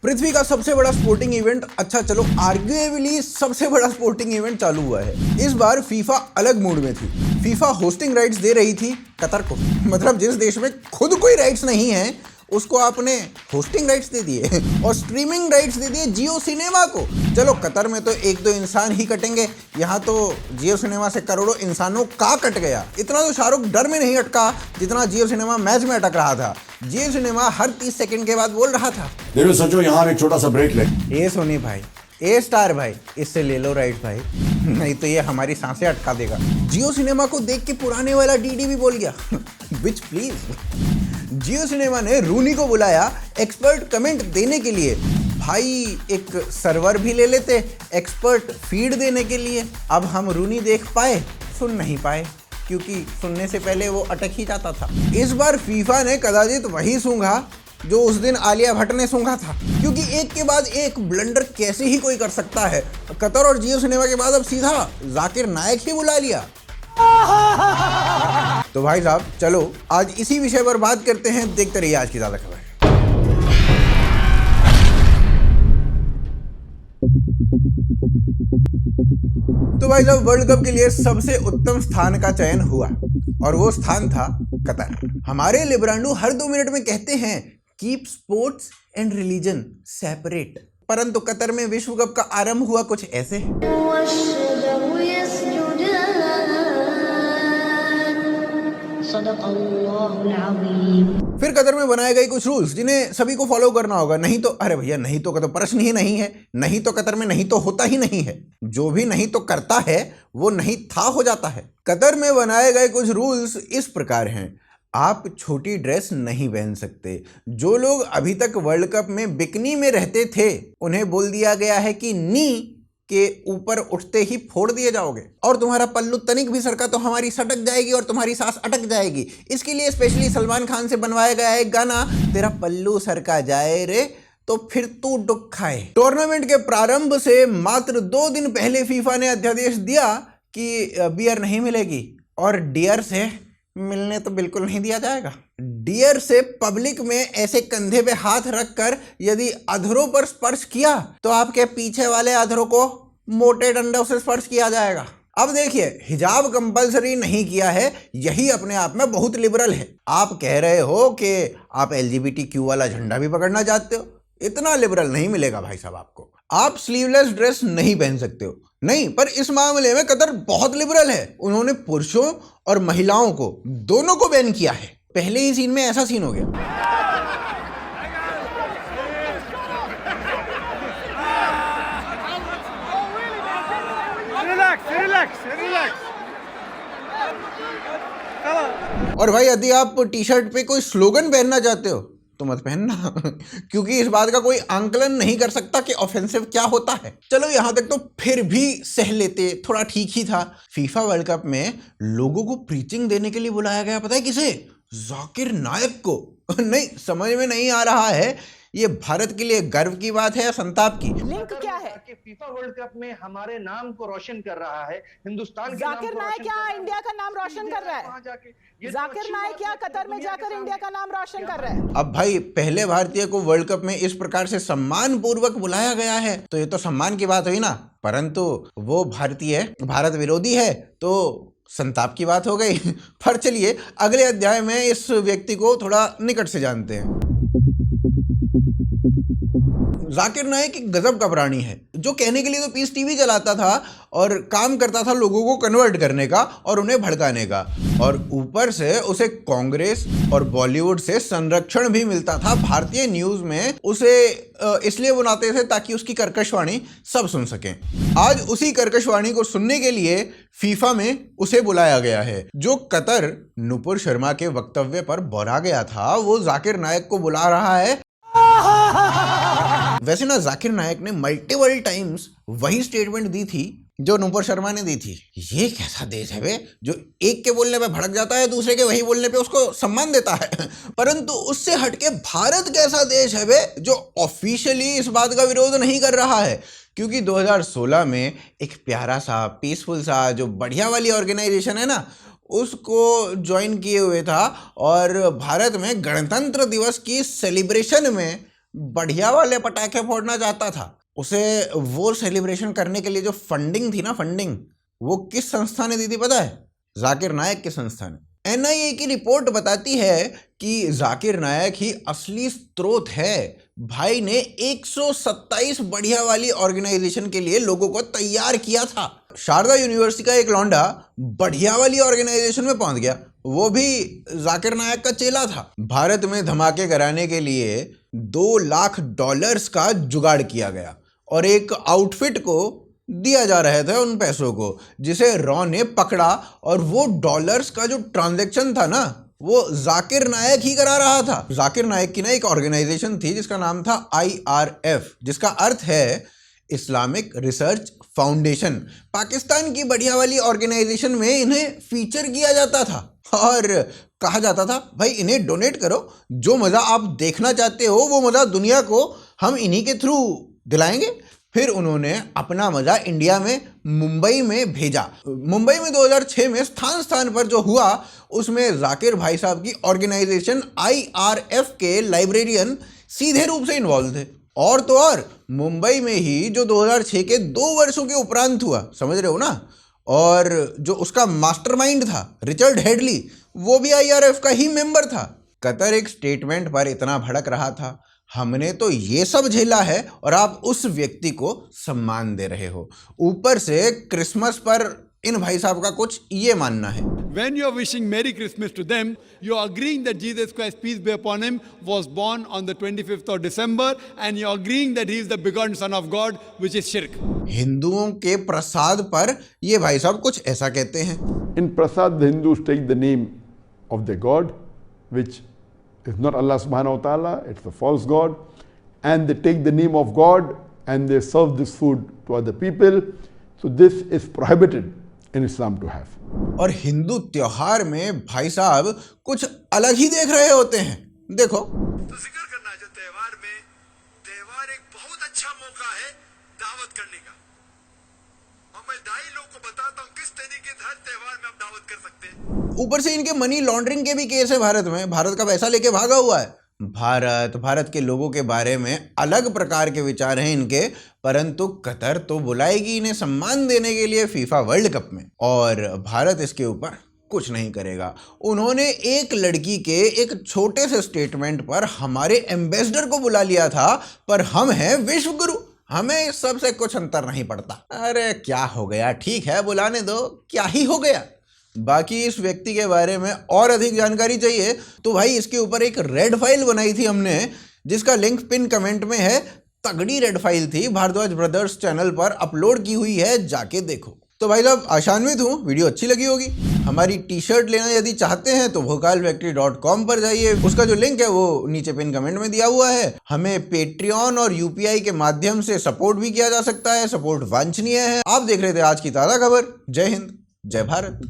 पृथ्वी का सबसे बड़ा स्पोर्टिंग इवेंट, अच्छा चलो आर्ग्यूएबली सबसे बड़ा स्पोर्टिंग इवेंट चालू हुआ है। इस बार फीफा अलग मूड में थी। फीफा होस्टिंग राइट्स दे रही थी कतर को। मतलब जिस देश में खुद कोई राइट्स नहीं है उसको आपने होस्टिंग राइट्स दे दिए और स्ट्रीमिंग राइट्स दे दिए जियो सिनेमा को। चलो कतर में तो एक दो इंसान ही कटेंगे, यहाँ तो जियो सिनेमा से करोड़ों इंसानों का कट गया। इतना तो शाहरुख डर में नहीं अटका जितना जियो सिनेमा मैच में अटक रहा था। जियो सिनेमा हर 30 सेकंड के बाद बोल रहा था, देखो सचो यहाँ एक छोटा सा ब्रेक ले। ए सोनी भाई, ए स्टार भाई, इससे ले लो राइट भाई, नहीं तो ये हमारी सांसें अटका देगा। जियो सिनेमा को देख के पुराने वाला डीडी भी बोल गया विच प्लीज। जियो सिनेमा ने रूनी को बुलाया एक्सपर्ट कमेंट देने के लिए। भाई एक सर्वर भी ले लेते एक्सपर्ट फीड देने के लिए। अब हम रूनी देख पाए, सुन नहीं पाए, क्योंकि सुनने से पहले वो अटक ही जाता था। इस बार फीफा ने कदाचित वही सूंघा जो उस दिन आलिया भट्ट ने सूंघा था, क्योंकि एक के बाद एक ब्लंडर कैसे ही कोई कर सकता है। कतर और जियो सिनेमा के बाद अब सीधा जाकिर नायक ही बुला लिया। तो भाई साहब चलो आज इसी विषय पर बात करते हैं। देखते रहिए आज की ज्यादा खबर। तो भाई साहब वर्ल्ड कप के लिए सबसे उत्तम स्थान का चयन हुआ और वो स्थान था कतर। हमारे लिब्रांडू हर 2 मिनट में कहते हैं keep sports and religion separate, परंतु कतर में विश्व कप का आरंभ हुआ कुछ ऐसे। फिर कतर में बनाए गए कुछ रूल्स जिन्हें सभी को फॉलो करना होगा, नहीं तो अरे भैया नहीं तो कतर प्रश्न ही नहीं है, नहीं तो कतर में नहीं तो होता ही नहीं है। जो भी नहीं तो करता है वो नहीं था हो जाता है। कतर में बनाए गए कुछ रूल्स इस प्रकार हैं। आप छोटी ड्रेस नहीं पहन सकते। जो लोग अभी तक वर्ल्ड कप में बिकनी में रहते थे उन्हें बोल दिया गया है कि नी के ऊपर उठते ही फोड़ दिए जाओगे, और तुम्हारा पल्लू तनिक भी सरका तो हमारी सटक जाएगी और तुम्हारी सांस अटक जाएगी। इसके लिए स्पेशली सलमान खान से बनवाया गया है गाना, तेरा पल्लू सरका जाए रे तो फिर तू दुख खाए। टूर्नामेंट के प्रारंभ से मात्र 2 दिन पहले फीफा ने अध्यादेश दिया कि बियर नहीं मिलेगी और डियर से मिलने तो बिल्कुल नहीं दिया जाएगा। डियर से पब्लिक में ऐसे कंधे पे हाथ रखकर यदि अधरों पर स्पर्श किया तो आपके पीछे वाले अधरों को मोटे डंडों से स्पर्श किया जाएगा। अब देखिए हिजाब कंपलसरी नहीं किया है, यही अपने आप में बहुत लिबरल है। आप कह रहे हो कि आप LGBTQ वाला झंडा भी पकड़ना चाहते हो, इतना लिबरल नहीं मिलेगा भाई साहब आपको। आप स्लीवलेस ड्रेस नहीं पहन सकते हो, नहीं, पर इस मामले में कतर बहुत लिबरल है। उन्होंने पुरुषों और महिलाओं को दोनों को बैन किया है। पहले ही सीन में ऐसा सीन हो गया। और भाई यदि आप टी शर्ट पे कोई स्लोगन पहनना चाहते हो तो मत पहनना क्योंकि इस बात का कोई आंकलन नहीं कर सकता कि ऑफेंसिव क्या होता है। चलो यहां तक तो फिर भी सह लेते, थोड़ा ठीक ही था। फीफा वर्ल्ड कप में लोगों को प्रीचिंग देने के लिए बुलाया गया, पता है किसे? जाकिर नायक को। नहीं समझ में नहीं आ रहा है ये भारत के लिए गर्व की बात है या संताप की। लिंक क्या है कि फीफा वर्ल्ड कप में हमारे नाम को रोशन कर रहा है, हिंदुस्तान के जाकिर नायक क्या इंडिया का नाम रोशन कर रहा है? जाकिर नायक क्या कतर में जाकर इंडिया का नाम रोशन कर रहा है? अब भाई पहले भारतीय को वर्ल्ड कप में इस प्रकार से सम्मान पूर्वक बुलाया गया है तो ये तो सम्मान की बात हुई ना, परंतु वो भारतीय भारत विरोधी है तो संताप की बात हो गई। पर चलिए अगले अध्याय में इस व्यक्ति को थोड़ा निकट से जानते हैं। जाकिर नायक एक गजब का प्राणी है जो कहने के लिए तो पीस टीवी चलाता था और काम करता था लोगों को कन्वर्ट करने का और उन्हें भड़काने का, और ऊपर से उसे कांग्रेस और बॉलीवुड से संरक्षण भी मिलता था। भारतीय न्यूज में उसे इसलिए बुलाते थे ताकि उसकी कर्कशवाणी सब सुन सकें। आज उसी कर्कशवाणी को सुनने के लिए फीफा में उसे बुलाया गया है। जो कतर नुपुर शर्मा के वक्तव्य पर बौरा गया था वो जाकिर नायक को बुला रहा है। वैसे ना जाकिर नायक ने मल्टीपल टाइम्स वही स्टेटमेंट दी थी जो नुपुर शर्मा ने दी थी। ये कैसा देश है बे जो एक के बोलने पे भड़क जाता है, दूसरे के वही बोलने पे उसको सम्मान देता है। परंतु उससे हटके भारत कैसा देश है बे जो ऑफिशियली इस बात का विरोध नहीं कर रहा है। क्योंकि 2016 में एक प्यारा सा पीसफुल सा जो बढ़िया वाली ऑर्गेनाइजेशन है ना उसको ज्वाइन किए हुए था और भारत में गणतंत्र दिवस की सेलिब्रेशन में बढ़िया वाले पटाखे फोड़ना चाहता था। उसे वो सेलिब्रेशन करने के लिए जो फंडिंग थी ना, फंडिंग, वो किस संस्था ने दी थी पता है? जाकिर नायक की संस्था ने। एनआईए की रिपोर्ट बताती है कि जाकिर नायक ही असली स्रोत है। भाई ने 127 बढ़िया वाली ऑर्गेनाइजेशन के लिए लोगों को तैयार किया था। शारदा यूनिवर्सिटी का एक लौंडा बढ़िया वाली ऑर्गेनाइजेशन में पहुंच गया, वो भी जाकिर नायक का चेला था। भारत में धमाके कराने के लिए $2 लाख का जुगाड़ किया गया और एक आउटफिट को दिया जा रहे थे उन पैसों को, जिसे रॉ ने पकड़ा। और वो डॉलर्स का जो ट्रांजैक्शन था ना, वो जाकिर नायक ही करा रहा था। जाकिर नायक की ना एक ऑर्गेनाइजेशन थी जिसका नाम था IRF, जिसका अर्थ है इस्लामिक रिसर्च फाउंडेशन। पाकिस्तान की बढ़िया वाली ऑर्गेनाइजेशन में इन्हें फीचर किया जाता था और कहा जाता था भाई इन्हें डोनेट करो, जो मज़ा आप देखना चाहते हो वो मज़ा दुनिया को हम इन्हीं के थ्रू दिलाएंगे। फिर उन्होंने अपना मज़ा इंडिया में मुंबई में भेजा। मुंबई में 2006 में स्थान स्थान पर जो हुआ उसमें जाकिर भाई साहब की ऑर्गेनाइजेशन IRF के लाइब्रेरियन सीधे रूप से इन्वॉल्व थे। और तो और मुंबई में ही जो 2006 के 2 वर्षों के उपरांत हुआ, समझ रहे हो ना, और जो उसका मास्टरमाइंड था रिचर्ड हेडली, वो भी IRF का ही मेंबर था। कतर एक स्टेटमेंट पर इतना भड़क रहा था, हमने तो ये सब झेला है और आप उस व्यक्ति को सम्मान दे रहे हो। ऊपर से क्रिसमस पर इन भाई साहब का कुछ ये मानना है। When you are wishing Merry Christmas to them, you are agreeing that Jesus Christ, peace be upon him, was born on the 25th of December, and you are agreeing that he is the begotten Son of God, which is shirk. हिंदुओं के प्रसाद पर ये भाई साहब कुछ ऐसा कहते हैं। In Prasad, the Hindus take the name of their God, which is not Allah subhanahu wa ta'ala, it's a false God, and they take the name of God and they serve this food to other people. So this is prohibited in Islam to have. और हिंदू त्योहार में भाई साहब कुछ अलग ही देख रहे होते हैं। देखो, तो जिक्र करना जो त्योहार में, त्योहार एक बहुत अच्छा मौका है दावत करने का, और मैं दाई लोग को बताता हूँ किस तरीके से हर त्योहार में आप दावत कर सकते हैं। ऊपर से इनके मनी लॉन्ड्रिंग के भी केस है भारत में, भारत का पैसा लेके भागा हुआ है। भारत के लोगों के बारे में अलग प्रकार के विचार हैं इनके, परंतु कतर तो बुलाएगी इन्हें सम्मान देने के लिए फीफा वर्ल्ड कप में, और भारत इसके ऊपर कुछ नहीं करेगा। उन्होंने एक लड़की के एक छोटे से स्टेटमेंट पर हमारे एम्बेसडर को बुला लिया था, पर हम हैं विश्व गुरु, हमें इस सबसे कुछ अंतर नहीं पड़ता। अरे क्या हो गया, ठीक है बुलाने दो, क्या ही हो गया। बाकी इस व्यक्ति के बारे में और अधिक जानकारी चाहिए तो भाई इसके ऊपर एक रेड फाइल बनाई थी हमने, जिसका लिंक पिन कमेंट में है। तगड़ी रेड फाइल थी, भारद्वाज ब्रदर्स चैनल पर अपलोड की हुई है, जाके देखो। तो भाई साहब आशान्वित हूँ वीडियो अच्छी लगी होगी। हमारी टी शर्ट लेना यदि चाहते हैं तो vocalfactory.com पर जाइए, उसका जो लिंक है वो नीचे पिन कमेंट में दिया हुआ है। हमें पेट्रियन और UPI के माध्यम से सपोर्ट भी किया जा सकता है, सपोर्ट वांछनीय है। आप देख रहे थे आज की ताज़ा खबर। जय हिंद, जय भारत।